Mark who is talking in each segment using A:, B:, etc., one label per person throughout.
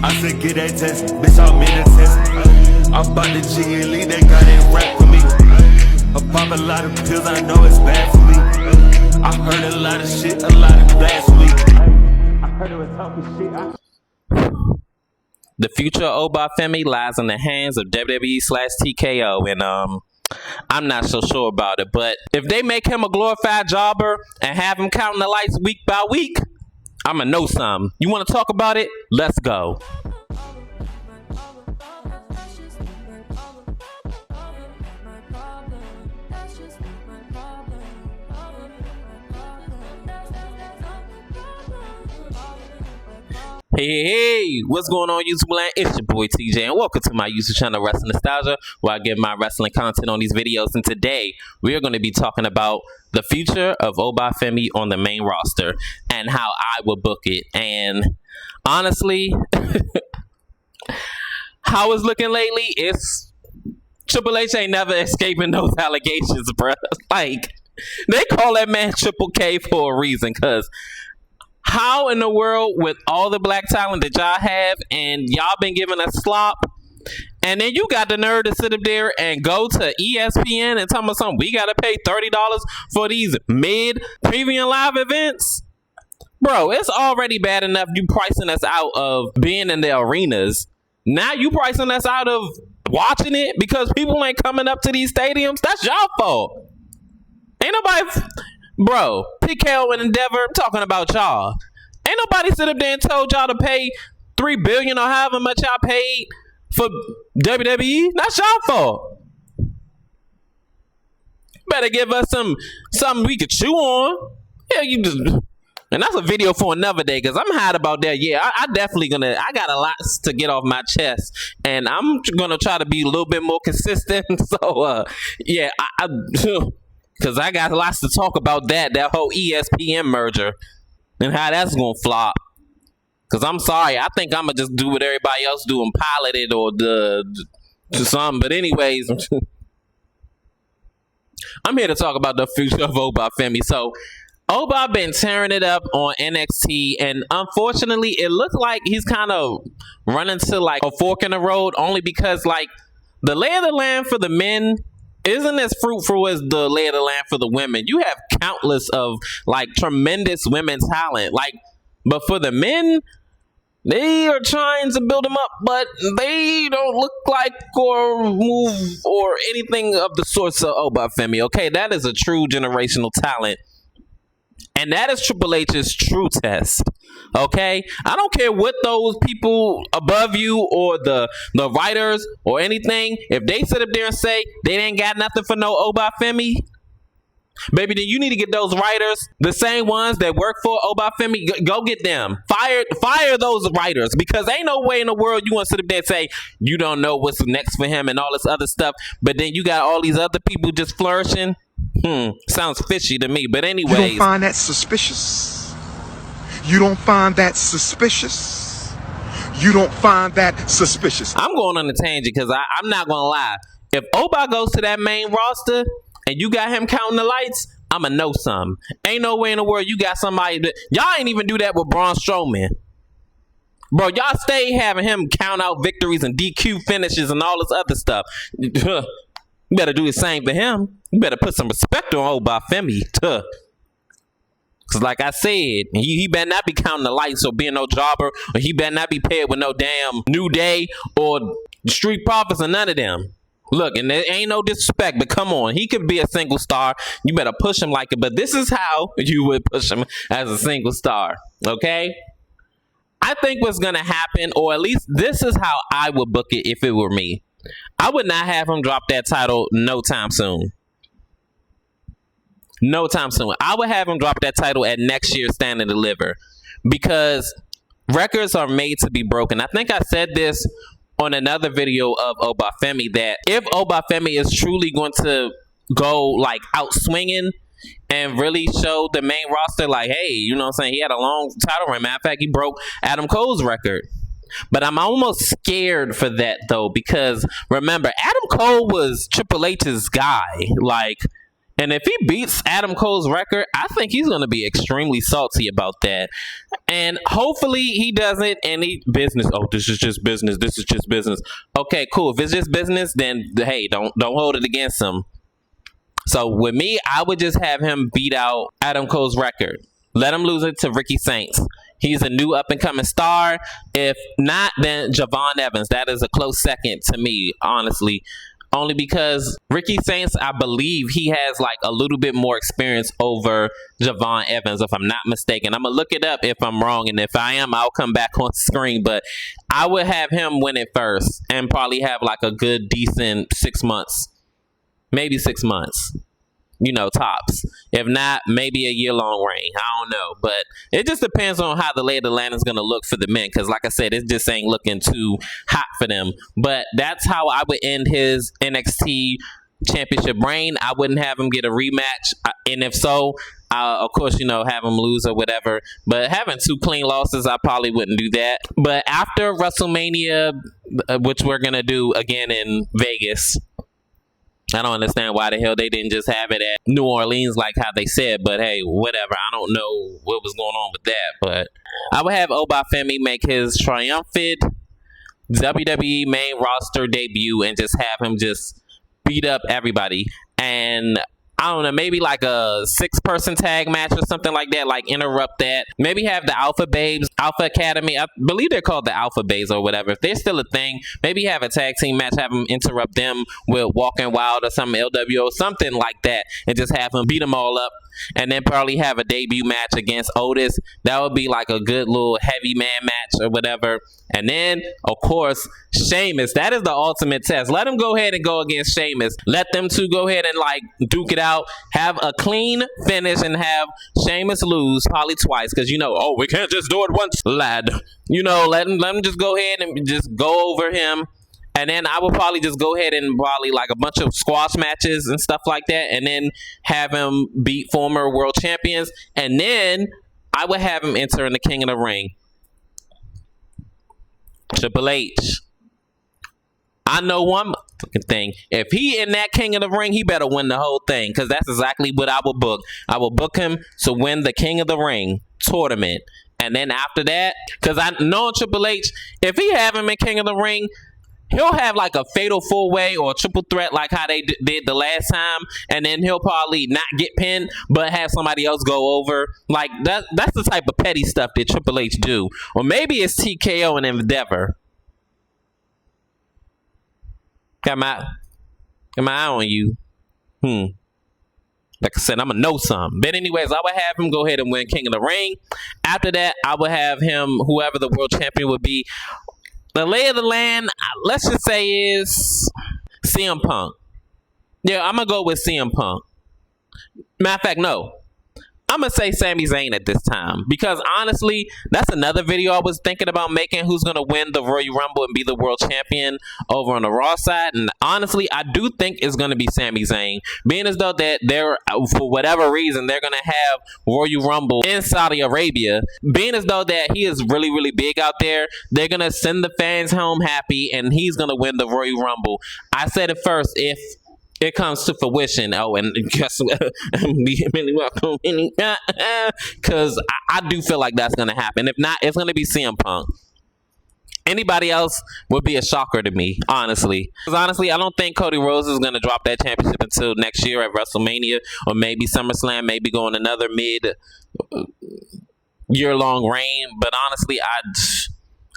A: I said get that test, bitch, I'm in the test. I'm about to G and lead, they got it rap for me. I pop a lot of pills, I know it's bad for me. I heard a lot of shit, a lot of blasphemy. I heard it was talking shit.
B: The future of Obafemi lies in the hands of WWE/TKO, and I'm not so sure about it. But if they make him a glorified jobber and have him counting the lights week by week, I'ma know something. You want to talk about it? Let's go. Hey, what's going on, YouTube land? It's your boy TJ, and welcome to my YouTube channel, Wrestling Nostalgia, where I give my wrestling content on these videos. And today, we are going to be talking about the future of Obafemi on the main roster and how I will book it. And honestly, how it's looking lately, it's Triple H ain't never escaping those allegations, bruh. Like, they call that man Triple K for a reason, because how in the world, with all the black talent that y'all have and y'all been giving us slop, and then you got the nerve to sit up there and go to ESPN and tell me something, we got to pay $30 for these mid-premium live events? Bro, it's already bad enough you pricing us out of being in the arenas. Now you pricing us out of watching it because people ain't coming up to these stadiums? That's y'all fault. Ain't nobody... Bro, PKO and Endeavor, I'm talking about y'all. Ain't nobody sit up there and told y'all to pay $3 billion or however much y'all paid for WWE. That's y'all fault. Better give us something we could chew on. Yeah, you just, and that's a video for another day, because I'm hot about that. Yeah, I definitely I got a lot to get off my chest, and I'm gonna try to be a little bit more consistent. So yeah, because I got lots to talk about that whole ESPN merger and how that's going to flop. Because I'm sorry, I think I'm going to just do what everybody else do and pilot it or to something. But anyways, I'm here to talk about the future of Obafemi. So, Oba been tearing it up on NXT, and unfortunately, it looks like he's kind of running to like a fork in the road, only because like the lay of the land for the men isn't as fruitful as the lay of the land for the women. You have countless of like tremendous women talent, like, but for the men, they are trying to build them up, but they don't look like or move or anything of the sorts of Obafemi. Okay, that is a true generational talent. And that is Triple H's true test. Okay? I don't care what those people above you or the writers or anything, if they sit up there and say they ain't got nothing for no Obafemi, baby, then you need to get those writers, the same ones that work for Obafemi, go get them. Fire those writers, because ain't no way in the world you want to sit up there and say you don't know what's next for him and all this other stuff, but then you got all these other people just flourishing. Sounds fishy to me, but anyways.
C: You don't find that suspicious? You don't find that suspicious? You don't find that suspicious?
B: I'm going on a tangent because I'm not going to lie. If Oba goes to that main roster and you got him counting the lights, I'ma know something. Ain't no way in the world you got somebody that... Y'all ain't even do that with Braun Strowman. Bro, y'all stay having him count out victories and DQ finishes and all this other stuff. You better do the same for him. You better put some respect on Obafemi. Because like I said, he better not be counting the lights or being no jobber, or he better not be paired with no damn New Day or Street Profits or none of them. Look, and there ain't no disrespect, but come on. He could be a single star. You better push him like it. But this is how you would push him as a single star. Okay? I think what's going to happen, or at least this is how I would book it if it were me. I would not have him drop that title no time soon. No time soon. I would have him drop that title at next year's Stand and Deliver, because records are made to be broken. I think I said this on another video of Obafemi, that if Obafemi is truly going to go like out swinging and really show the main roster like, hey, you know what I'm saying, he had a long title reign. Matter of fact, he broke Adam Cole's record. But I'm almost scared for that, though, because remember, Adam Cole was Triple H's guy. Like, And if he beats Adam Cole's record, I think he's going to be extremely salty about that. And hopefully he doesn't. And he business. Oh, this is just business. This is just business. Okay, cool. If it's just business, then hey, don't hold it against him. So with me, I would just have him beat out Adam Cole's record. Let him lose it to Ricky Saints. He's a new up-and-coming star. If not, then Javon Evans. That is a close second to me, honestly. Only because Ricky Saints, I believe he has like a little bit more experience over Javon Evans, if I'm not mistaken. I'm going to look it up if I'm wrong, and if I am, I'll come back on screen. But I would have him win it first and probably have like a good, decent 6 months. Maybe 6 months. Tops. If not, maybe a year-long reign. I don't know. But it just depends on how the lay of the land is going to look for the men. Because like I said, it just ain't looking too hot for them. But that's how I would end his NXT championship reign. I wouldn't have him get a rematch. And if so, of course, have him lose or whatever. But having 2 clean losses, I probably wouldn't do that. But after WrestleMania, which we're going to do again in Vegas, I don't understand why the hell they didn't just have it at New Orleans like how they said, but hey, whatever. I don't know what was going on with that, but I would have Obafemi make his triumphant WWE main roster debut and just have him just beat up everybody. And I don't know, maybe like a 6-person tag match or something like that, like interrupt that. Maybe have the Alpha Babes, Alpha Academy, I believe they're called the Alpha Babes or whatever. If they're still a thing, maybe have a tag team match, have them interrupt them with Walking Wild or something, LWO, something like that, and just have them beat them all up. And then probably have a debut match against Otis. That would be like a good little heavy man match or whatever. And then, of course, Sheamus. That is the ultimate test. Let him go ahead and go against Sheamus. Let them two go ahead and like duke it out. Have a clean finish and have Sheamus lose probably twice. Because oh, we can't just do it once, lad. Let him just go ahead and just go over him. And then I would probably just go ahead and probably like a bunch of squash matches and stuff like that. And then have him beat former world champions. And then I would have him enter in the King of the Ring. Triple H. I know one thing. If he in that King of the Ring, he better win the whole thing. Because that's exactly what I would book. I will book him to win the King of the Ring tournament. And then after that, because I know Triple H, if he have him in King of the Ring, he'll have like a fatal 4-way or a triple threat like how they did the last time. And then he'll probably not get pinned, but have somebody else go over. Like, that's the type of petty stuff that Triple H do. Or maybe it's TKO and Endeavor. Got my eye on you. Like I said, I'm going to know something. But anyways, I would have him go ahead and win King of the Ring. After that, I would have him, whoever the world champion would be, the lay of the land, let's just say, is CM Punk. Yeah, I'm going to go with CM Punk. Matter of fact, no. I'm going to say Sami Zayn at this time. Because honestly, that's another video I was thinking about making. Who's going to win the Royal Rumble and be the world champion over on the Raw side. And honestly, I do think it's going to be Sami Zayn. Being as though that they're, for whatever reason, they're going to have Royal Rumble in Saudi Arabia. Being as though that he is really, really big out there, they're going to send the fans home happy. And he's going to win the Royal Rumble. I said it first, if it comes to fruition. Oh, and guess what? Because I do feel like that's going to happen. If not, it's going to be CM Punk. Anybody else would be a shocker to me, honestly. Because honestly, I don't think Cody Rhodes is going to drop that championship until next year at WrestleMania or maybe SummerSlam, maybe going another mid-year-long reign. But honestly,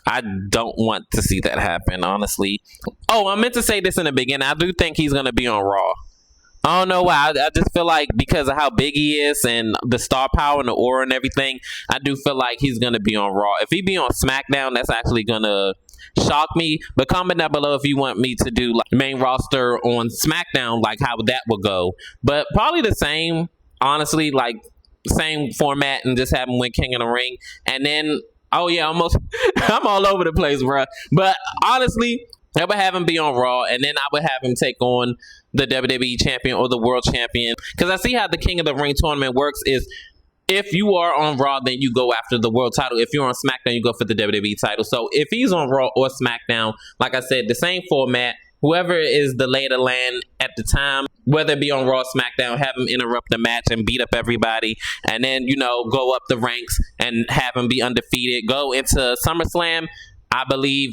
B: I don't want to see that happen, honestly. Oh, I meant to say this in the beginning. I do think he's going to be on Raw. I don't know why. I just feel like because of how big he is and the star power and the aura and everything, I do feel like he's going to be on Raw. If he be on SmackDown, that's actually going to shock me. But comment down below if you want me to do like main roster on SmackDown, like how that would go. But probably the same, honestly, like same format and just have him win King of the Ring. And then oh yeah, almost. I'm all over the place, bro. But honestly, I would have him be on Raw, and then I would have him take on the WWE champion or the world champion. Because I see how the King of the Ring tournament works is if you are on Raw, then you go after the world title. If you're on SmackDown, you go for the WWE title. So if he's on Raw or SmackDown, like I said, the same format. Whoever is the lay of the land at the time, whether it be on Raw, SmackDown, have him interrupt the match and beat up everybody, and then, you know, go up the ranks and have him be undefeated. Go into SummerSlam. I believe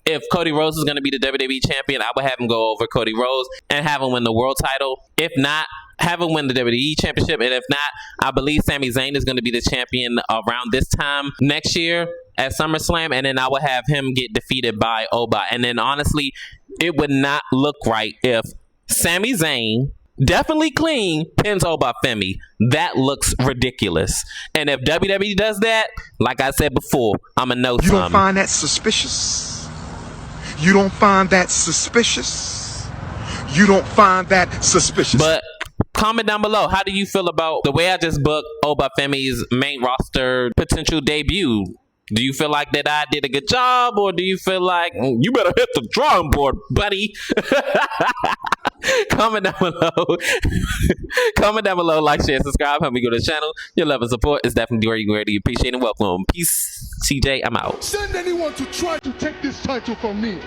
B: if Cody Rhodes is going to be the WWE champion, I would have him go over Cody Rhodes and have him win the world title. If not, have him win the WWE championship. And if not, I believe Sami Zayn is going to be the champion around this time next year at SummerSlam. And then I would have him get defeated by Oba. And then honestly, it would not look right if Sami Zayn, definitely clean, pins Oba Femi. That looks ridiculous. And if WWE does that, like I said before, I'm a no
C: You don't find that suspicious? You don't find that suspicious? You don't find that suspicious?
B: But comment down below. How do you feel about the way I just booked Oba Femi's main roster potential debut? Do you feel like that I did a good job, or do you feel like you better hit the drawing board, buddy? Comment down below. Comment down below, like, share, subscribe, help me grow the channel. Your love and support is definitely greatly appreciated and welcome. Peace. CJ, I'm out.
C: Send anyone to try to take this title from me.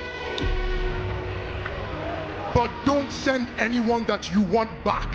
C: But don't send anyone that you want back.